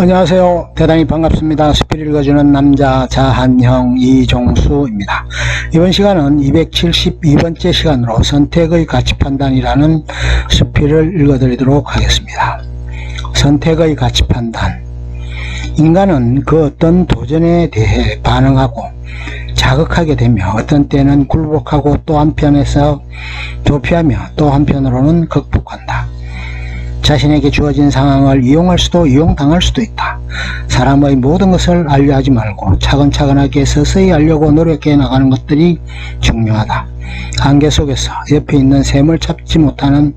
안녕하세요. 대단히 반갑습니다. 스피를 읽어주는 남자 자한형 이종수입니다. 이번 시간은 272번째 시간으로 선택의 가치판단이라는 스피를 읽어드리도록 하겠습니다. 선택의 가치판단. 인간은 그 어떤 도전에 대해 반응하고 자극하게 되며 어떤 때는 굴복하고 또 한편에서 도피하며 또 한편으로는 극복한다. 자신에게 주어진 상황을 이용할 수도 이용당할 수도 있다. 사람의 모든 것을 알려 하지 말고 차근차근하게 서서히 알려고 노력해 나가는 것들이 중요하다. 안개 속에서 옆에 있는 샘을 잡지 못하는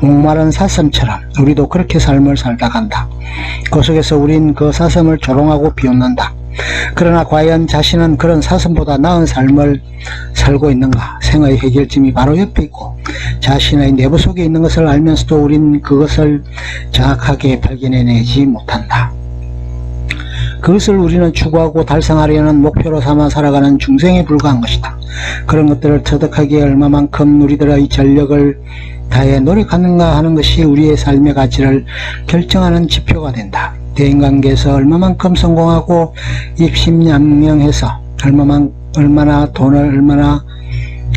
목마른 사슴처럼 우리도 그렇게 삶을 살다 간다. 그 속에서 우린 그 사슴을 조롱하고 비웃는다. 그러나 과연 자신은 그런 사슴보다 나은 삶을 살고 있는가? 생의 해결점이 바로 옆에 있고 자신의 내부 속에 있는 것을 알면서도 우린 그것을 정확하게 발견해내지 못한다. 그것을 우리는 추구하고 달성하려는 목표로 삼아 살아가는 중생에 불과한 것이다. 그런 것들을 터득하기에 얼마만큼 우리들의 전력을 다해 노력하는가 하는 것이 우리의 삶의 가치를 결정하는 지표가 된다. 대인관계에서 얼마만큼 성공하고 입심양명해서 얼마나 돈을 얼마나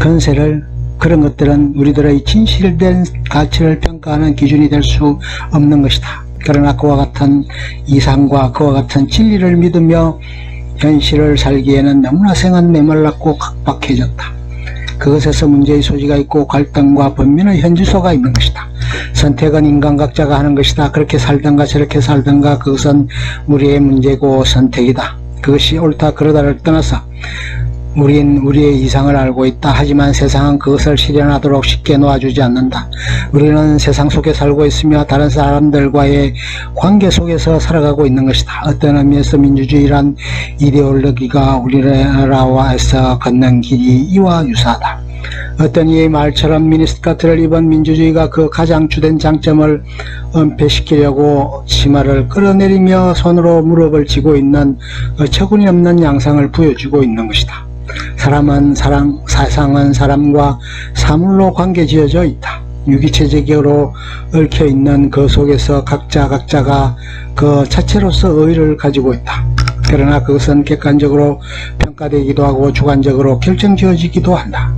건세를 그런 것들은 우리들의 진실된 가치를 평가하는 기준이 될 수 없는 것이다. 그러나 그와 같은 이상과 그와 같은 진리를 믿으며 현실을 살기에는 너무나 생은 메말랐고 각박해졌다. 그것에서 문제의 소지가 있고 갈등과 번민의 현주소가 있는 것이다. 선택은 인간 각자가 하는 것이다. 그렇게 살든가 저렇게 살든가 그것은 우리의 문제고 선택이다. 그것이 옳다 그러다를 떠나서 우린 우리의 이상을 알고 있다. 하지만 세상은 그것을 실현하도록 쉽게 놓아주지 않는다. 우리는 세상 속에 살고 있으며 다른 사람들과의 관계 속에서 살아가고 있는 것이다. 어떤 의미에서 민주주의란 이데올로기가 우리나라에서 걷는 길이 이와 유사하다. 어떤 이의 말처럼 미니스커트를 입은 민주주의가 그 가장 주된 장점을 은폐시키려고 치마를 끌어내리며 손으로 무릎을 쥐고 있는 어처구니 없는 양상을 보여주고 있는 것이다. 세상은 사람과 사물로 관계지어져 있다. 유기체적으로 얽혀있는 그 속에서 각자가 그 자체로서 의의를 가지고 있다. 그러나 그것은 객관적으로 평가되기도 하고 주관적으로 결정지어지기도 한다.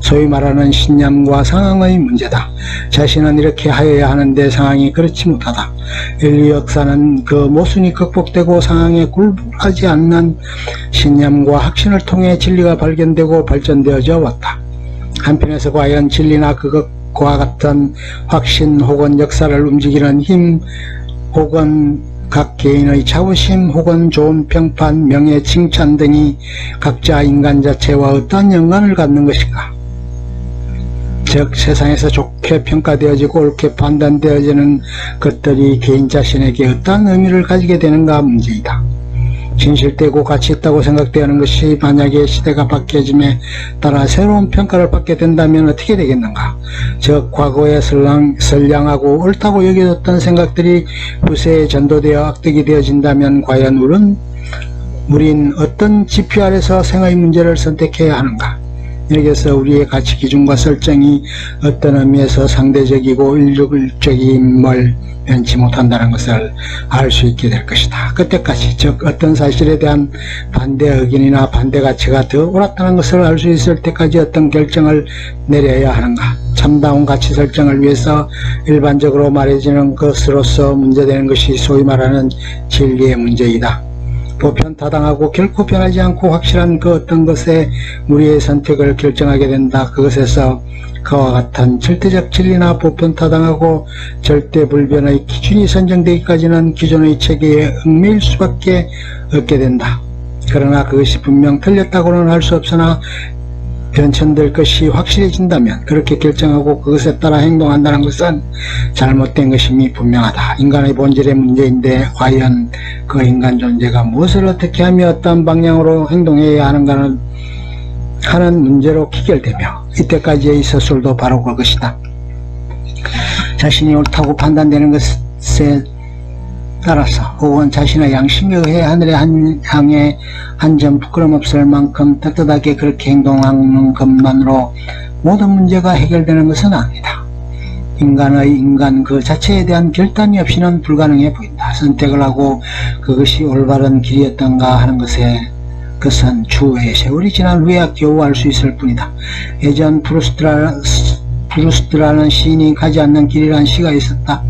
소위 말하는 신념과 상황의 문제다. 자신은 이렇게 하여야 하는데 상황이 그렇지 못하다. 인류 역사는 그 모순이 극복되고 상황에 굴복하지 않는 신념과 확신을 통해 진리가 발견되고 발전되어져 왔다. 한편에서 과연 진리나 그것과 같은 확신 혹은 역사를 움직이는 힘 혹은 각 개인의 자부심 혹은 좋은 평판, 명예, 칭찬 등이 각자 인간 자체와 어떤 연관을 갖는 것인가? 즉 세상에서 좋게 평가되어지고 옳게 판단되어지는 것들이 개인 자신에게 어떤 의미를 가지게 되는가 문제이다. 진실되고 가치 있다고 생각되는 것이 만약에 시대가 바뀌어짐에 따라 새로운 평가를 받게 된다면 어떻게 되겠는가? 즉 과거에 선량하고 옳다고 여겨졌던 생각들이 후세에 전도되어 악덕이 되어진다면 과연 우린 어떤 지표 아래서 생의 문제를 선택해야 하는가? 여기서 우리의 가치 기준과 설정이 어떤 의미에서 상대적이고 일률적임을 면치 못한다는 것을 알 수 있게 될 것이다. 그때까지 즉 어떤 사실에 대한 반대 의견이나 반대 가치가 더 옳았다는 것을 알 수 있을 때까지 어떤 결정을 내려야 하는가. 참다운 가치 설정을 위해서 일반적으로 말해지는 것으로서 문제되는 것이 소위 말하는 진리의 문제이다. 보편타당하고 결코 변하지 않고 확실한 그 어떤 것에 우리의 선택을 결정하게 된다. 그것에서 그와 같은 절대적 진리나 보편타당하고 절대불변의 기준이 선정되기까지는 기존의 체계에 얽매일 수밖에 없게 된다. 그러나 그것이 분명 틀렸다고는 할 수 없으나 변천될 것이 확실해진다면 그렇게 결정하고 그것에 따라 행동한다는 것은 잘못된 것임이 분명하다. 인간의 본질의 문제인데 과연 그 인간 존재가 무엇을 어떻게 하며 어떤 방향으로 행동해야 하는가는 하는 문제로 귀결되며 이때까지의 서술도 바로 그것이다. 자신이 옳다고 판단되는 것에 따라서 혹은 자신의 양심에 의해 하늘의 향해 한 점 부끄럼 없을 만큼 떳떳하게 그렇게 행동하는 것만으로 모든 문제가 해결되는 것은 아니다. 인간 그 자체에 대한 결단이 없이는 불가능해 보인다. 선택을 하고 그것이 올바른 길이었던가 하는 것에 그것은 추후에 세월이 지난 후에야 겨우 알 수 있을 뿐이다. 예전 프루스트라는 시인이 가지 않는 길이라는 시가 있었다.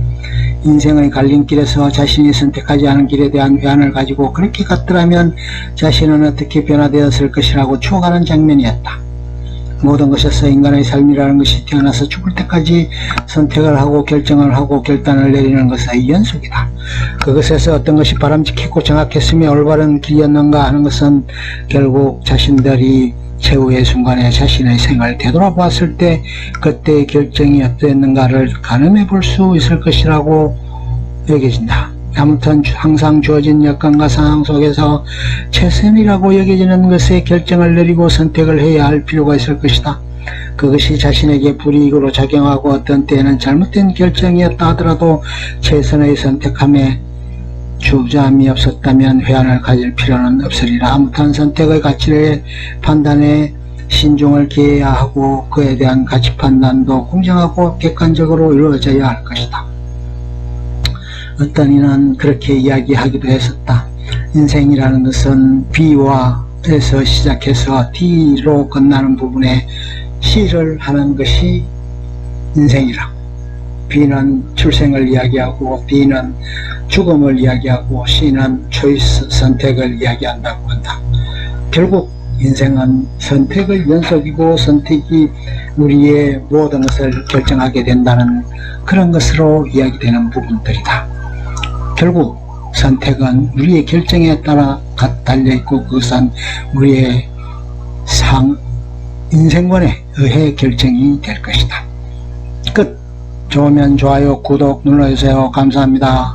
인생의 갈림길에서 자신이 선택하지 않은 길에 대한 회한을 가지고 그렇게 갔더라면 자신은 어떻게 변화되었을 것이라고 추억하는 장면이었다. 모든 것에서 인간의 삶이라는 것이 태어나서 죽을 때까지 선택을 하고 결정을 하고 결단을 내리는 것의 연속이다. 그것에서 어떤 것이 바람직했고 정확했으며 올바른 길이었는가 하는 것은 결국 자신들이 최후의 순간에 자신의 생을 되돌아보았을 때 그때의 결정이 어땠는가를 가늠해 볼 수 있을 것이라고 여겨진다. 아무튼 항상 주어진 여건과 상황 속에서 최선이라고 여겨지는 것에 결정을 내리고 선택을 해야 할 필요가 있을 것이다. 그것이 자신에게 불이익으로 작용하고 어떤 때에는 잘못된 결정이었다 하더라도 최선의 선택함에 주저함이 없었다면 회한을 가질 필요는 없으리라. 아무튼 선택의 가치를 판단에 신중을 기해야 하고 그에 대한 가치 판단도 공정하고 객관적으로 이루어져야 할 것이다. 어떤 이는 그렇게 이야기하기도 했었다. 인생이라는 것은 B와에서 시작해서 D로 끝나는 부분에 C를 하는 것이 인생이라고. B는 출생을 이야기하고 D는 죽음을 이야기하고 C는 초이스, 선택을 이야기한다고 한다. 결국 인생은 선택의 연속이고 선택이 우리의 모든 것을 결정하게 된다는 그런 것으로 이야기되는 부분들이다. 결국 선택은 우리의 결정에 따라 달려있고 그것은 우리의 인생관에 의해 결정이 될 것이다. 끝. 좋으면 좋아요, 구독 눌러주세요. 감사합니다.